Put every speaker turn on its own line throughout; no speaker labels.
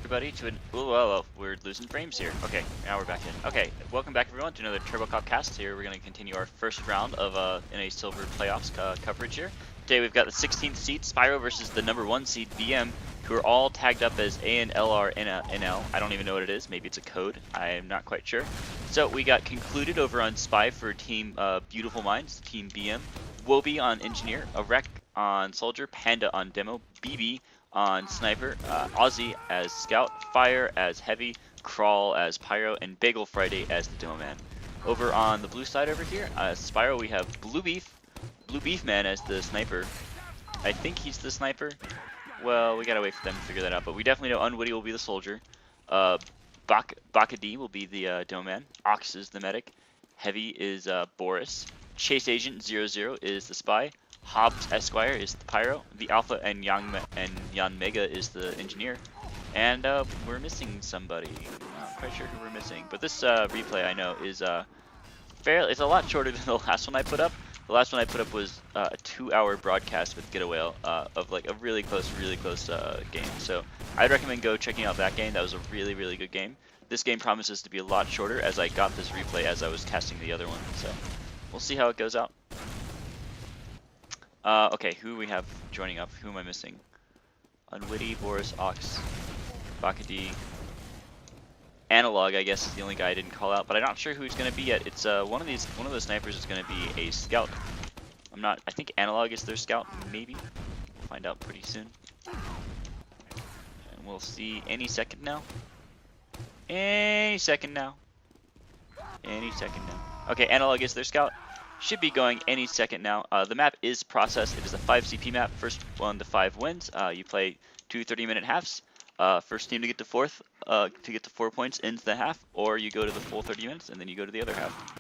everybody to an we're losing frames here. Okay, now we're back in. Okay, welcome back everyone to another TurboCop cast. Here we're going to continue our first round of NA Silver playoffs coverage here. Today we've got the 16th seed sPIro versus the number 1 seed BM, who are all tagged up as ANLR NL. I don't even know what it is. Maybe it's a code. I am not quite sure. So we got concluded over on SPI for Team Beautiful Minds, Team BM, Woby on Engineer, a Wreck on Soldier, Panda on Demo, BB on Sniper, Aussie as Scout, Fire as Heavy, Crawl as Pyro, and Bagel Friday as the Demo Man. Over on the blue side over here, sPIro, we have Blue Beef Man as the Sniper. I think he's the Sniper. Well, we gotta wait for them to figure that out, but we definitely know Unwitty will be the Soldier. Baka D will be the Demo Man. Ox is the Medic. Heavy is Boris. Chase Agent 00 is the Spy. Hobbs Esquire is the Pyro, the Alpha and Yan Mega is the Engineer, and we're missing somebody. I'm not quite sure who we're missing, but this replay I know is it's a lot shorter than the last one I put up. The last one I put up was a 2-hour broadcast with Getaway of like a really close game. So I'd recommend go checking out that game. That was a really good game. This game promises to be a lot shorter as I got this replay as I was casting the other one. So we'll see how it goes out. Okay, who we have joining up? Who am I missing? Unwitty, Boris, Ox, Bakadi. Analog, I guess, is the only guy I didn't call out, but I'm not sure who he's gonna be yet. It's one of those snipers is gonna be a scout. I think Analog is their scout, maybe. We'll find out pretty soon. And we'll see any second now. Any second now. Okay, Analog is their scout. Should be going any second now. The map is processed. It is a 5 CP map. First 1 to 5 wins. You play 2 30-minute halves. First team to get to 4th, to get to 4 points ends the half, or you go to the full 30 minutes and then you go to the other half.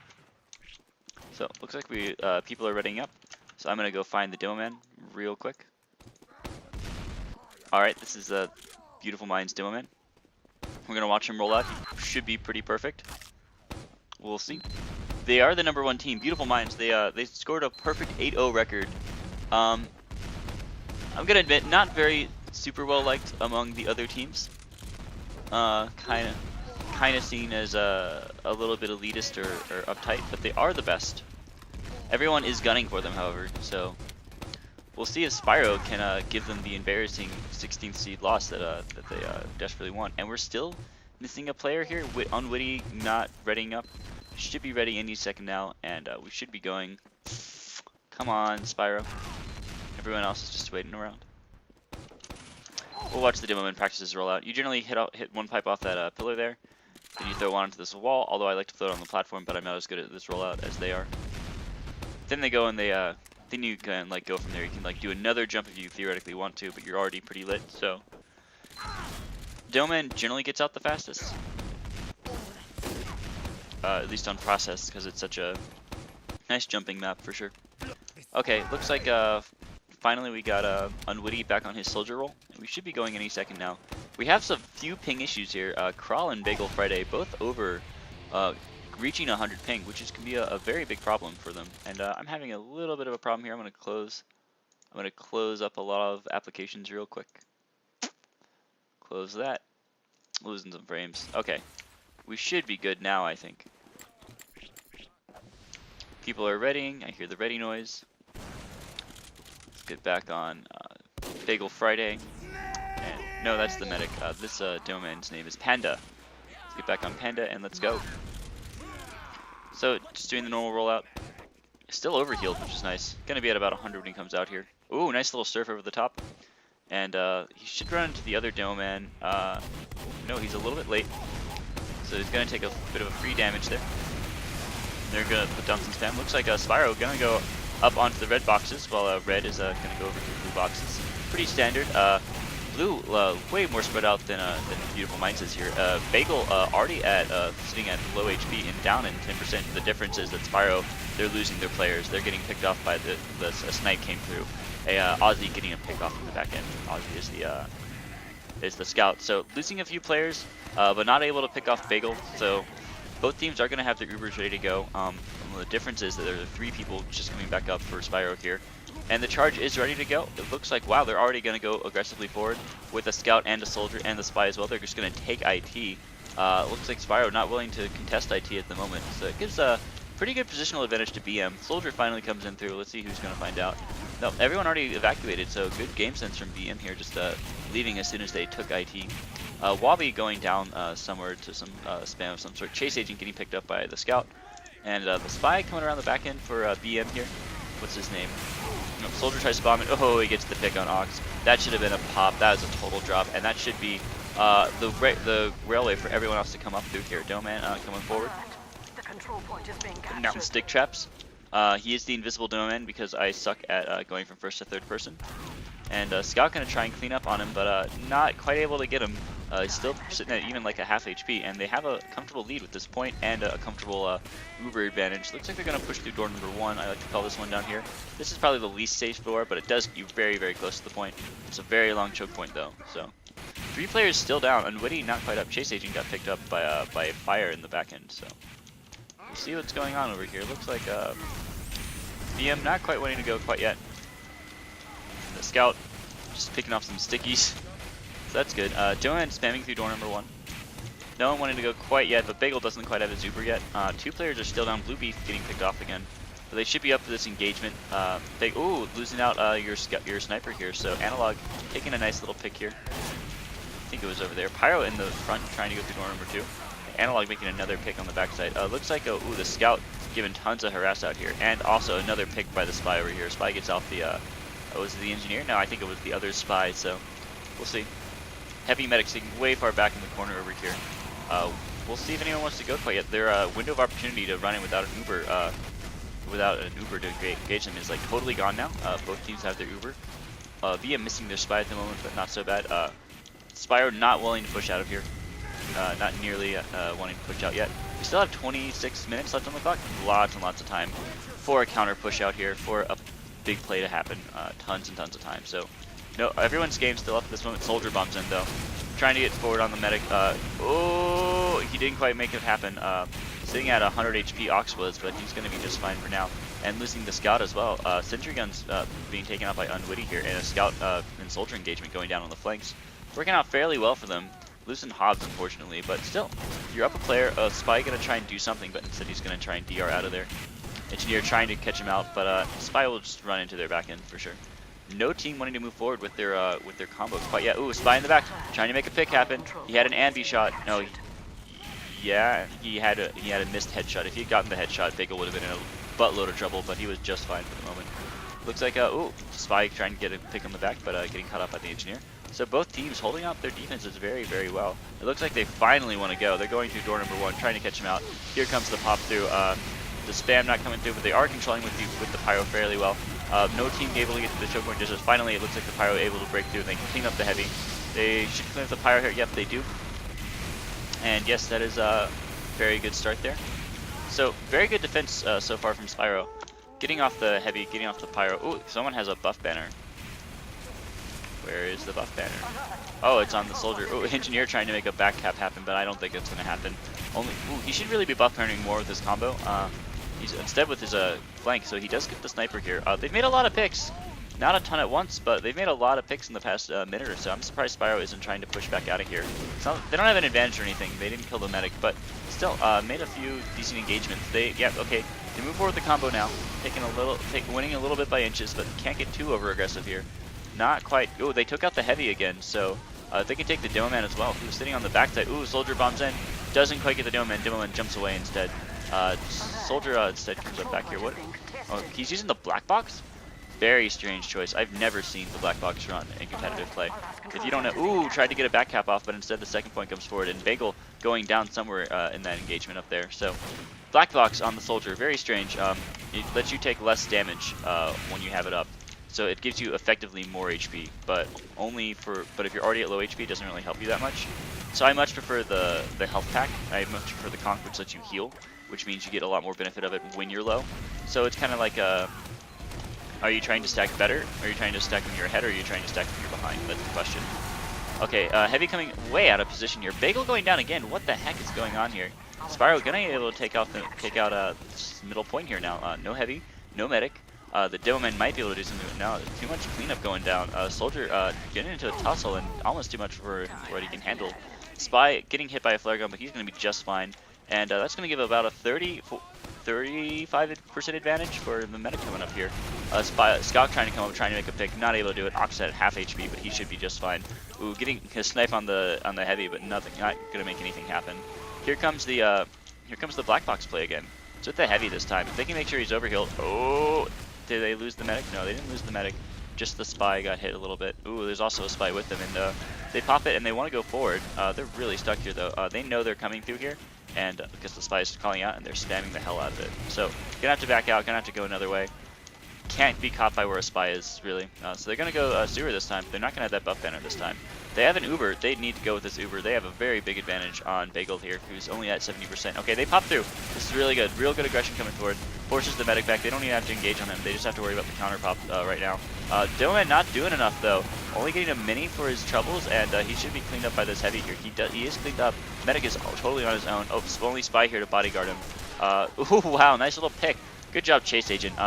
So looks like people are readying up. So I'm gonna go find the Demo Man real quick. All right, this is Beautiful Minds Demo Man. We're gonna watch him roll out. He should be pretty perfect. We'll see. They are the number 1 team. Beautiful Minds. They scored a perfect 8-0 record. I'm gonna admit, not very super well liked among the other teams. Kind of seen as a little bit elitist or uptight, but they are the best. Everyone is gunning for them, however. So we'll see if sPIro can give them the embarrassing 16th seed loss that they desperately want. And we're still missing a player here. Unwitty not readying up. Should be ready any second now, and we should be going. Come on, sPIro. Everyone else is just waiting around. We'll watch the Demo Man practices roll out. You generally hit one pipe off that pillar there, then you throw one onto this wall, although I like to float on the platform, but I'm not as good at this rollout as they are. Then they go and then you can like go from there. You can like do another jump if you theoretically want to, but you're already pretty lit, so. Demo Man generally gets out the fastest. At least on process, because it's such a nice jumping map for sure. Okay, looks like finally we got Unwitty back on his soldier roll, and we should be going any second now. We have some few ping issues here. Crawl and Bagel Friday both over reaching 100 ping, which can be a very big problem for them. And I'm having a little bit of a problem here. I'm gonna close up a lot of applications real quick. Close that. Losing some frames. Okay. We should be good now, I think. People are readying. I hear the ready noise. Let's get back on Bagel Friday. And, no, that's the medic. This Demo Man's name is Panda. Let's get back on Panda and let's go. So, just doing the normal rollout. Still overhealed, which is nice. Gonna be at about 100 when he comes out here. Ooh, nice little surf over the top. And he should run into the other Demo Man. No, he's a little bit late. So he's going to take a bit of a free damage there. They're going to put down some spam. Looks like sPIro going to go up onto the red boxes while red is going to go over to the blue boxes. Pretty standard. Blue way more spread out than Beautiful Minds is here. Bagel already sitting at low HP and down in 10%. The difference is that sPIro, they're losing their players. They're getting picked off by a snipe came through. Aussie getting a pick off in the back end. Aussie is the scout. So losing a few players, but not able to pick off Bagel. So both teams are going to have their Ubers ready to go. The difference is that there are 3 people just coming back up for sPIro here. And the charge is ready to go. It looks like, wow, they're already going to go aggressively forward with a scout and a soldier and the spy as well. They're just going to take IT. Looks like sPIro not willing to contest IT at the moment. So it gives a pretty good positional advantage to BM. Soldier finally comes in through. Let's see who's going to find out. No, everyone already evacuated, so good game sense from BM here, just leaving as soon as they took IT. Wabi going down somewhere to some spam of some sort. Chase agent getting picked up by the scout. And the spy coming around the back end for BM here. What's his name? No, soldier tries to bomb it. Oh, he gets the pick on Ox. That should have been a pop. That was a total drop. And that should be the railway for everyone else to come up through here. Doman coming forward. Now stick traps. He is the invisible Doman because I suck at going from first to third person. And Scout gonna try and clean up on him, but not quite able to get him. He's still sitting at even like a half HP, and they have a comfortable lead with this point and a comfortable Uber advantage. Looks like they're gonna push through door number 1. I like to call this one down here. This is probably the least safe door, but it does get you very, very close to the point. It's a very long choke point though. So 3 players still down. Unwitty not quite up. Chase agent got picked up by fire in the back end. So we'll see what's going on over here. Looks like BM not quite wanting to go quite yet. The scout just picking off some stickies. So that's good. Joanne spamming through door number 1. No one wanting to go quite yet, but Bagel doesn't quite have his Uber yet. 2 players are still down. Blue Beef getting picked off again. But they should be up for this engagement. Ooh, losing out your sniper here. So Analog taking a nice little pick here. I think it was over there. Pyro in the front trying to go through door number 2. Analog making another pick on the backside. Looks like, ooh, the scout giving tons of harass out here. And also another pick by the spy over here. Spy gets off the, was it the engineer? No, I think it was the other spy, so we'll see. Heavy medic sitting way far back in the corner over here. We'll see if anyone wants to go quite yet. Their window of opportunity to run in without an Uber to engage them is like totally gone now. Both teams have their Uber. Via missing their spy at the moment, but not so bad. sPIro not willing to push out of here. Not nearly wanting to push out yet. We still have 26 minutes left on the clock. Lots and lots of time for a counter push out here, for a big play to happen. Tons and tons of time. So, no, everyone's game still up at this moment. Soldier bombs in though. Trying to get forward on the medic. Oh, he didn't quite make it happen. Sitting at 100 HP Ox was, but he's going to be just fine for now. And losing the scout as well. Sentry guns being taken out by Unwitty here, and a scout and soldier engagement going down on the flanks. Working out fairly well for them. Losing Hobbs, unfortunately, but still, you're up a player. Spy gonna try and do something, but instead he's gonna try and DR out of there. Engineer trying to catch him out, but Spy will just run into their back end for sure. No team wanting to move forward with their combo quite yet. Ooh, Spy in the back, trying to make a pick happen. He had an ambi shot. No, yeah, he had a missed headshot. If he had gotten the headshot, Bagel would have been in a buttload of trouble, but he was just fine for the moment. Looks like ooh, Spy trying to get a pick on the back, but getting caught up by the engineer. So both teams holding out their defenses very, very well. It looks like they finally want to go. They're going through door number 1, trying to catch him out. Here comes the pop through. The spam not coming through, but they are controlling with the pyro fairly well. No team able to get to the choke point. Just finally, it looks like the pyro able to break through, and they can clean up the heavy. They should clean up the pyro here. Yep, they do. And yes, that is a very good start there. So very good defense so far from sPIro. Getting off the heavy, getting off the pyro. Ooh, someone has a buff banner. Where is the buff banner? Oh, it's on the soldier. Oh, engineer trying to make a back cap happen, but I don't think it's going to happen. Ooh, he should really be buff banning more with this combo. He's instead with his flank, so he does get the sniper here. They've made a lot of picks. Not a ton at once, but they've made a lot of picks in the past minute or so. I'm surprised sPIro isn't trying to push back out of here. They don't have an advantage or anything. They didn't kill the medic, but still made a few decent engagements. They move forward with the combo now, winning a little bit by inches, but can't get too over aggressive here. Not quite. Ooh, they took out the heavy again, so they can take the Doman as well. He was sitting on the backside. Ooh, soldier bombs in. Doesn't quite get the Doman. Doman jumps away instead. Soldier instead comes up back here. What? Oh, he's using the black box? Very strange choice. I've never seen the black box run in competitive play. If you don't know, ooh, tried to get a back cap off, but instead the second point comes forward, and Bagel going down somewhere in that engagement up there. So, black box on the soldier, very strange. It lets you take less damage when you have it up. So it gives you effectively more HP, but if you're already at low HP, it doesn't really help you that much. So I much prefer the health pack. I much prefer the conch, which lets you heal, which means you get a lot more benefit of it when you're low. So it's kind of like are you trying to stack better? Are you trying to stack when you're ahead, or are you trying to stack when you're behind? That's the question. Okay, heavy coming way out of position here. Bagel going down again. What the heck is going on here? sPIro gonna be able to take out this middle point here now. No heavy, no medic. The Demoman might be able to do something, but no, there's too much cleanup going down. Soldier getting into a tussle and almost too much for what he can handle. Spy getting hit by a flare gun, but he's going to be just fine. And that's going to give about a 35% advantage for the medic coming up here. Scout trying to come up, trying to make a pick, not able to do it. Ox at half HP, but he should be just fine. Ooh, getting his snipe on the heavy, but nothing, not going to make anything happen. Here comes the black box play again. It's with the heavy this time. If they can make sure he's overhealed. Oh, did they lose the medic? No, they didn't lose the medic. Just the spy got hit a little bit. Ooh, there's also a spy with them, and they pop it and they want to go forward. They're really stuck here though. They know they're coming through here, and because the spy is calling out and they're spamming the hell out of it. So gonna have to back out. Gonna have to go another way. Can't be caught by where a spy is really. So they're gonna go sewer this time. They're not gonna have that buff banner this time. They have an Uber. They need to go with this Uber. They have a very big advantage on Bagel here, who's only at 70%. Okay, they pop through. This is really good. Real good aggression coming forward. Forces the medic back. They don't even have to engage on him. They just have to worry about the counter pop right now. Dylan not doing enough though. Only getting a mini for his troubles, and he should be cleaned up by this heavy here. He is cleaned up. Medic is totally on his own. Oh, only spy here to bodyguard him. Ooh, wow, nice little pick. Good job, Chase Agent.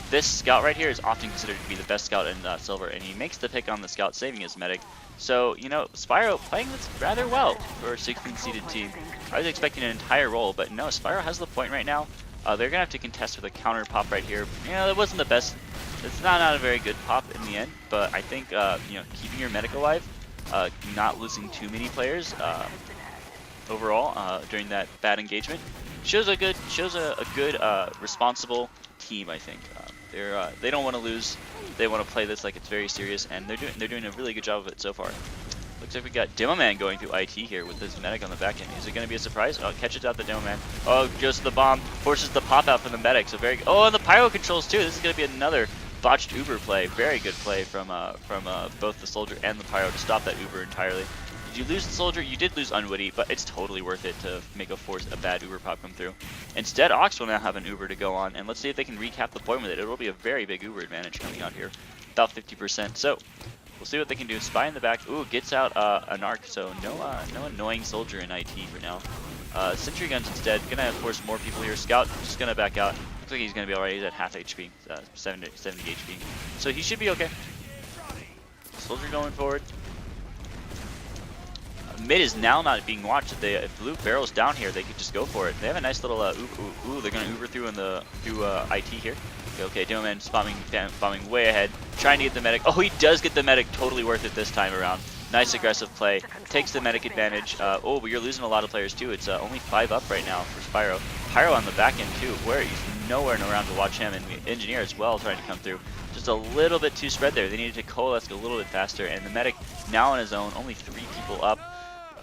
This scout right here is often considered to be the best scout in Silver, and he makes the pick on the scout, saving his medic. So, you know, sPIro playing this rather well for a 16-seeded team. I was expecting an entire roll, but no, sPIro has the point right now. They're going to have to contest with a counter pop right here. You know, that wasn't the best. It's not a very good pop in the end, but I think, you know, keeping your medic alive, not losing too many players overall during that bad engagement shows a good responsible team, I think. They don't want to lose. They want to play this like it's very serious, and they're doing a really good job of it so far. Looks like we got Demoman going through IT here with his medic on the back end. Is it going to be a surprise? Oh, catches out the Demoman. Oh, goes to the bomb, forces the pop out from the medic. So very good. Oh, and the pyro controls too. This is going to be another botched Uber play. Very good play from both the soldier and the pyro to stop that Uber entirely. Did you lose the soldier? You did lose unwitty, but it's totally worth it to make a bad Uber pop come through. Instead, Ox will now have an Uber to go on, and let's see if they can recap the point with it. It will be a very big Uber advantage coming out here, about 50%. So we'll see what they can do. Spy in the back. Ooh, gets out an arc. So no annoying soldier in IT for now. Sentry guns instead. Gonna force more people here. Scout just gonna back out. Looks like he's gonna be alright. He's at half HP, 70 HP. So he should be okay. Soldier going forward. Mid is now not being watched. If Blue barrels down here, they could just go for it. They have a nice little ooh, they're gonna Uber through IT here. Okay, Demoman bombing way ahead, trying to get the medic. Oh, he does get the medic. Totally worth it this time around. Nice aggressive play. Takes the medic advantage. Oh, but you're losing a lot of players too. It's only 5 up right now for sPIro. Pyro on the back end too, where he's nowhere around to watch him, and the engineer as well trying to come through. Just a little bit too spread there. They needed to coalesce a little bit faster, and the medic now on his own, only 3 people up.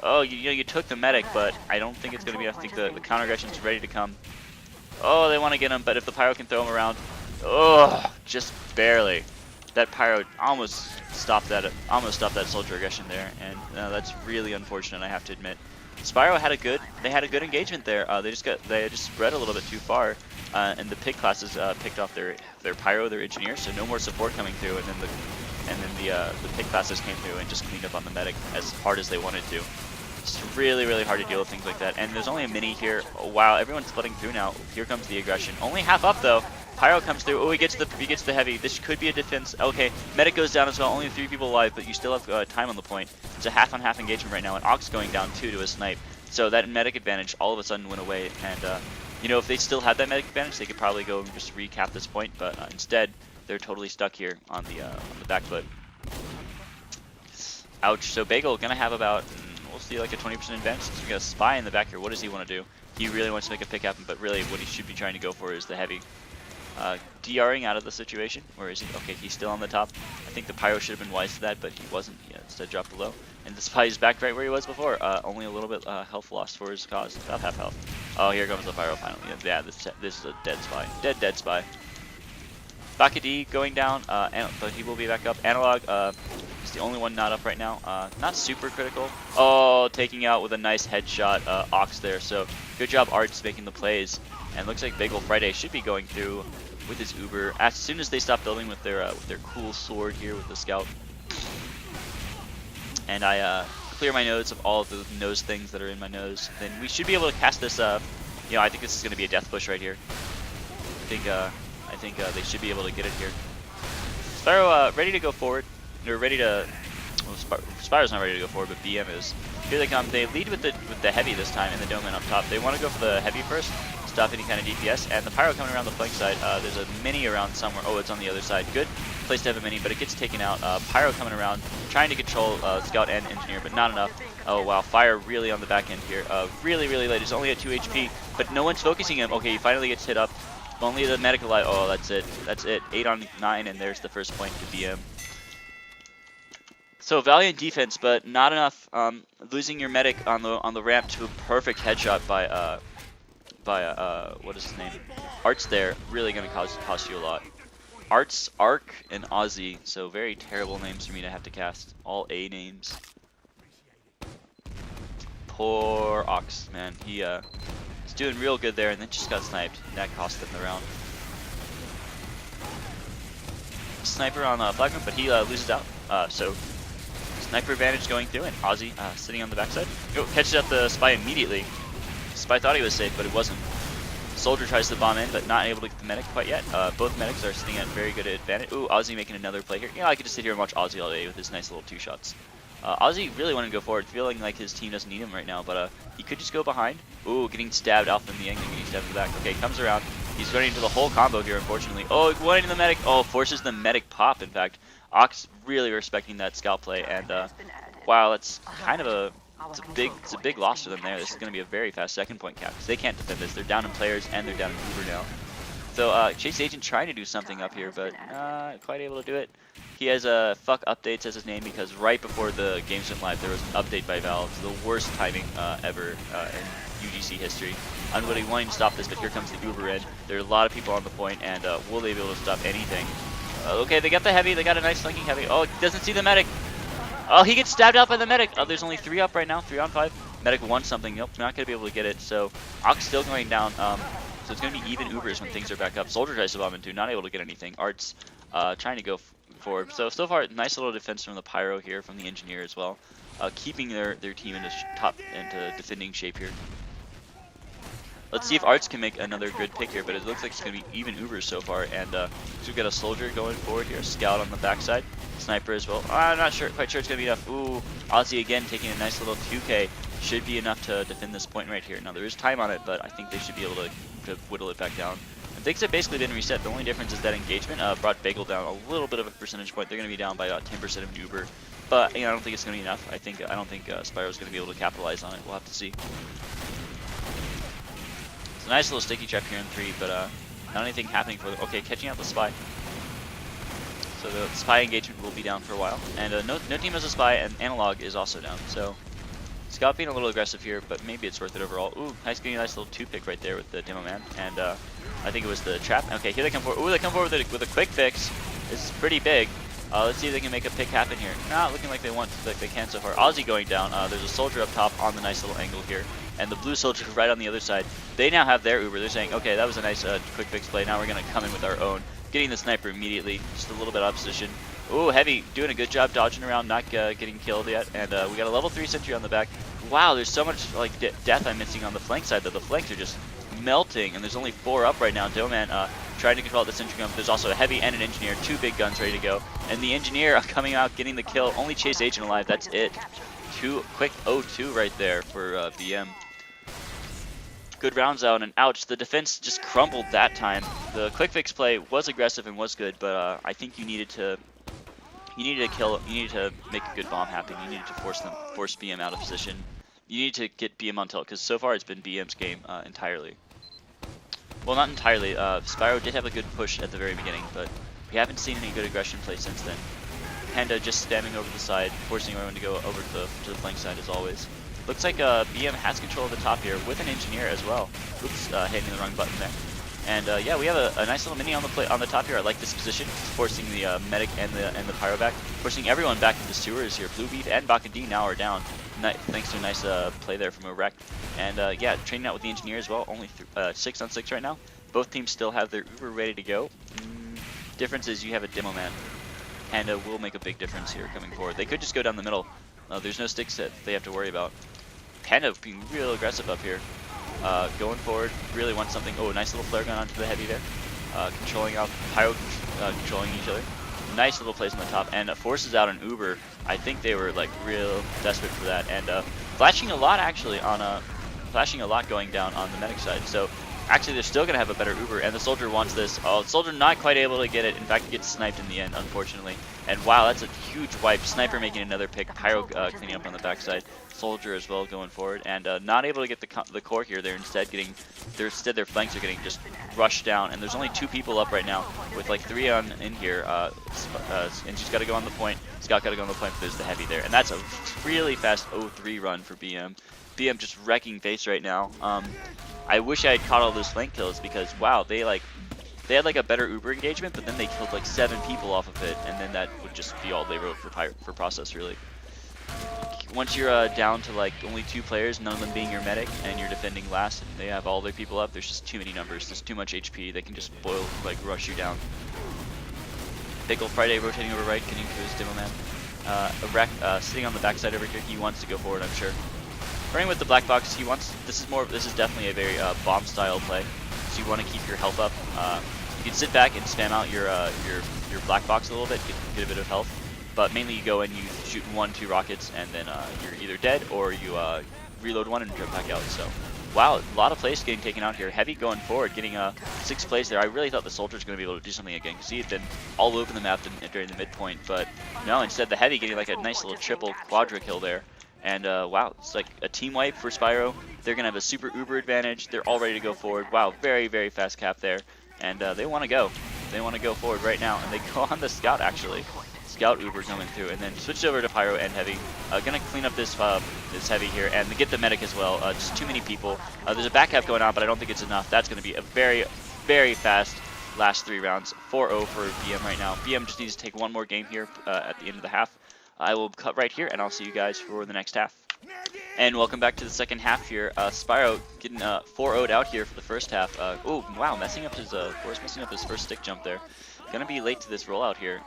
Oh, you took the medic, but I don't think it's going to be enough. I think the counter aggression is ready to come. Oh, they want to get him, but if the pyro can throw him around, oh, just barely. That pyro almost stopped that soldier aggression there, and that's really unfortunate, I have to admit. sPIro had a good engagement there. They just spread a little bit too far, and the pick classes picked off their pyro, their engineer, so no more support coming through, and then the pick classes came through and just cleaned up on the medic as hard as they wanted to. It's really hard to deal with things like that. And there's only a mini here. Oh, wow, everyone's splitting through now. Here comes the aggression. Only half up though. Pyro comes through. Oh, he gets the heavy. This could be a defense. Okay, medic goes down as well. Only 3 people alive, but you still have time on the point. It's a half-on-half engagement right now, and Ox going down too to a snipe. So that medic advantage all of a sudden went away. And you know, if they still had that medic advantage, they could probably go and just recap this point. But instead, they're totally stuck here on the back foot. Ouch. So Bagel gonna have about, we'll see, like a 20% advantage. So we got a spy in the back here. What does he want to do? He really wants to make a pick happen, but really what he should be trying to go for is the heavy. DRing out of the situation. Where is he? Okay, he's still on the top. I think the pyro should have been wise to that, but he wasn't. He instead dropped below. And the spy is back right where he was before. Only a little bit health lost for his cause. About half health. Oh, here comes the pyro finally. Yeah, this is a dead spy. Dead spy. Bakadi going down, but he will be back up. Analog is the only one not up right now. Not super critical. Oh, taking out with a nice headshot Ox there. So good job, Arts, making the plays. And looks like Bagel Friday should be going through with his Uber as soon as they stop building with their cool sword here with the scout. And I clear my nose of all of the nose things that are in my nose. Then we should be able to cast this. You know, I think this is going to be a death push right here. I think I think they should be able to get it here. sPIro ready to go forward. They're ready to. Well, sPIro's not ready to go forward, but BM is. Here they come. They lead with the heavy this time in the domain up top. They want to go for the heavy first, stop any kind of DPS, and the pyro coming around the flank side. There's a mini around somewhere. Oh, it's on the other side. Good place to have a mini, but it gets taken out. Pyro coming around, trying to control scout and engineer, but not enough. Oh wow, fire really on the back end here. Really late. He's only at 2 HP, but no one's focusing him. Okay, he finally gets hit up. Only the medic alive. Oh, that's it. That's it. 8 on 9, and there's the first point to BM. So valiant defense, but not enough. Losing your medic on the ramp to a perfect headshot by what is his name? Arts there, really gonna cost you a lot. Arts, Arc, and Aussie, so very terrible names for me to have to cast. All A names. Poor Ox, man. He is doing real good there, and then just got sniped. And that cost him the round. Sniper on Flagman, but he loses out. So sniper advantage going through, and Aussie sitting on the backside. Oh, catches out the spy immediately. Spy thought he was safe, but it wasn't. Soldier tries to bomb in, but not able to get the medic quite yet. Both medics are sitting at very good advantage. Ooh, Aussie making another play here. I could just sit here and watch Aussie all day with his nice little 2 shots. Aussie really wanted to go forward, feeling like his team doesn't need him right now, but he could just go behind. Ooh, getting stabbed out from the angle, getting stabbed in the back. Okay, comes around. He's running into the whole combo here, unfortunately. Oh, one into the medic. Oh, forces the medic pop, in fact. Ox really respecting that scout play, and wow, that's kind of a big loss to them there. This is going to be a very fast second point cap, because they can't defend this. They're down in players, and they're down in Uber now. So Chase Agent trying to do something up here, but not quite able to do it. He has fuck updates as his name, because right before the game went live, there was an update by Valve. The worst timing ever in UGC history. I'm really wanting to stop this, but here comes the Uber end. There are a lot of people on the point, and will they be able to stop anything? Okay, they got the heavy. They got a nice flanking heavy. Oh, doesn't see the medic. Oh, he gets stabbed out by the medic. Oh, there's only 3 up right now. 3 on 5. Medic wants something. Nope, not going to be able to get it. So Ox still going down. So it's going to be even Ubers when things are back up. Soldier tries to bomb into, not able to get anything. Arts trying to go forward. So far, nice little defense from the Pyro here, from the Engineer as well. Keeping their team into defending shape here. Let's see if Arts can make another good pick here, but it looks like it's going to be even Ubers so far. And so we've got a Soldier going forward here, Scout on the backside, Sniper as well. I'm not quite sure it's going to be enough. Ooh, Aussie again taking a nice little 2K. Should be enough to defend this point right here. Now there is time on it, but I think they should be able to whittle it back down. And things have basically been reset. The only difference is that engagement brought Bagel down a little bit of a percentage point. They're going to be down by about 10% of Uber. But I don't think it's going to be enough. I don't think sPIro is going to be able to capitalize on it. We'll have to see. It's a nice little sticky trap here in 3, but not anything happening for them. Okay, catching out the spy. So the spy engagement will be down for a while. And no team has a spy, and Analog is also down. So Scout being a little aggressive here, but maybe it's worth it overall. Ooh, getting a nice little 2-pick right there with the demo man. And I think it was the trap. Okay, here they come forward. Ooh, they come forward with a quick fix. This is pretty big. Let's see if they can make a pick happen here. Not looking like they can so far. Aussie going down. There's a Soldier up top on the nice little angle here. And the blue Soldier right on the other side. They now have their Uber. They're saying, okay, that was a nice quick fix play. Now we're going to come in with our own. Getting the sniper immediately. Just a little bit out of position. Ooh, Heavy doing a good job dodging around, not getting killed yet. And we got a level 3 sentry on the back. Wow, there's so much like death I'm missing on the flank side that the flanks are just melting. And there's only 4 up right now. Doman trying to control the sentry gun. There's also a Heavy and an Engineer. 2 big guns ready to go. And the Engineer coming out, getting the kill. Only Chase Agent alive. That's it. Quick 0-2 right there for BM. Good rounds out, and ouch, the defense just crumbled that time. The quick fix play was aggressive and was good, but I think you needed to make a good bomb happen. You needed to force BM out of position. You need to get BM on tilt, because so far it's been BM's game entirely. Well, not entirely. sPIro did have a good push at the very beginning, but we haven't seen any good aggression play since then. Panda just standing over the side, forcing everyone to go over to the flank side as always. Looks like BM has control of the top here with an Engineer as well. Oops, hitting the wrong button there. And yeah, we have a nice little mini on the top here. I like this position, forcing the medic and the pyro back, forcing everyone back into sewers here. Blue Beef and Bakadi now are down, thanks to a nice play there from a wreck. And yeah, training out with the Engineer as well. Only 6 on 6 right now. Both teams still have their Uber ready to go. Difference is you have a demo man, and will make a big difference here coming forward. They could just go down the middle. There's no sticks that they have to worry about. Panda being real aggressive up here. Going forward, really wants something. Oh, nice little flare gun onto the Heavy there. controlling out Pyro, controlling each other. Nice little place on the top, and forces out an Uber. I think they were like real desperate for that, and flashing a lot actually on flashing a lot going down on the medic side. So actually they're still gonna have a better Uber, and the soldier wants this. Oh, soldier not quite able to get it. In fact, he gets sniped in the end, unfortunately. And wow, that's a huge wipe. Sniper making another pick. Pyro cleaning up on the backside. Soldier as well going forward, and not able to get the core here. They're instead getting, their flanks are getting just rushed down, and there's only 2 people up right now with like 3 on in here. And she's got to go on the point. Scout got to go on the point, but there's the heavy there, and that's a really fast 0-3 run for BM. BM just wrecking face right now. I wish I had caught all those flank kills because wow, they had like a better Uber engagement, but then they killed like 7 people off of it, and then that would just be all they wrote for process really. Once you're down to like only 2 players, none of them being your medic, and you're defending last, and they have all their people up, there's just too many numbers, there's too much HP, they can just rush you down. Pickle Friday rotating over right, getting to his demo man. Sitting on the backside over here, he wants to go forward, I'm sure. Running with the black box, this is definitely a very bomb style play. So you want to keep your health up. You can sit back and spam out your black box a little bit, get a bit of health. But mainly you go and you shoot 1-2 rockets, and then you're either dead or you reload one and jump back out. So wow, a lot of plays getting taken out here. Heavy going forward, getting 6 plays there. I really thought the soldier's going to be able to do something again, because he had been all over the map during the midpoint, but no, instead the heavy getting like a nice little triple quadra kill there. And wow, it's like a team wipe for sPIro. They're going to have a super Uber advantage. They're all ready to go forward. Wow, very, very fast cap there. And they want to go. They want to go forward right now. And they go on the scout, actually. Scout Uber coming through. And then switch over to Pyro and Heavy. Going to clean up this Heavy here. And get the medic as well. Just too many people. There's a back cap going on, but I don't think it's enough. That's going to be a very, very fast last 3 rounds. 4-0 for BM right now. BM just needs to take one more game here at the end of the half. I will cut right here, and I'll see you guys for the next half. And welcome back to the second half here. sPIro getting 4-0'd out here for the first half. Oh, wow, messing up his first stick jump there. Gonna be late to this rollout here.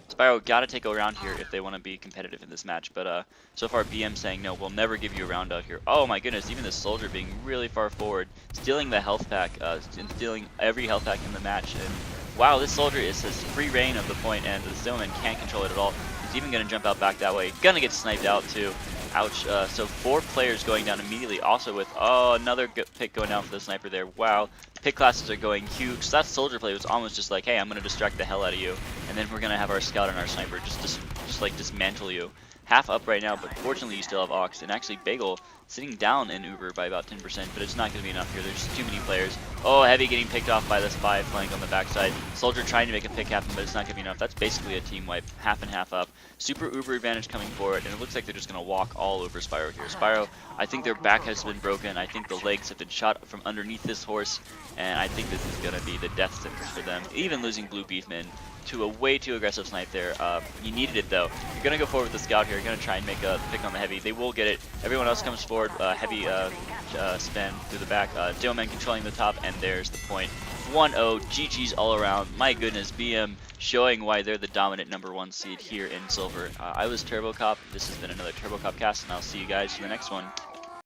sPIro gotta take a round here if they want to be competitive in this match, but so far BM saying no, we'll never give you a round out here. Oh my goodness, even the soldier being really far forward, stealing the health pack, and stealing every health pack in the match. And wow, this soldier has free reign of the point, and the Snowman can't control it at all. He's even gonna jump out back that way. Gonna get sniped out too. Ouch. So 4 players going down immediately, also with another pick going down for the sniper there. Wow. Pick classes are going huge. So that soldier play was almost just like, hey, I'm gonna distract the hell out of you, and then we're gonna have our scout and our sniper just like dismantle you. Half up right now, but fortunately you still have Ox, and actually Bagel sitting down in Uber by about 10%, but it's not going to be enough here. There's just too many players. Oh, Heavy getting picked off by the spy flank on the backside. Soldier trying to make a pick happen, but it's not going to be enough. That's basically a team wipe, half and half up. Super Uber advantage coming forward, and it looks like they're just going to walk all over sPIro here. sPIro, I think their back has been broken. I think the legs have been shot from underneath this horse, and I think this is going to be the death sentence for them. Even losing Blue Beefman to a way too aggressive snipe there. You needed it though. You're gonna go forward with the scout here. You're gonna try and make a pick on the Heavy. They will get it. Everyone else comes forward. Heavy spin through the back. Dillman controlling the top, and there's the point. 1-0. GG's all around. My goodness, BM showing why they're the dominant #1 seed here in Silver. I was TurboCop. This has been another TurboCop cast, and I'll see you guys for the next one.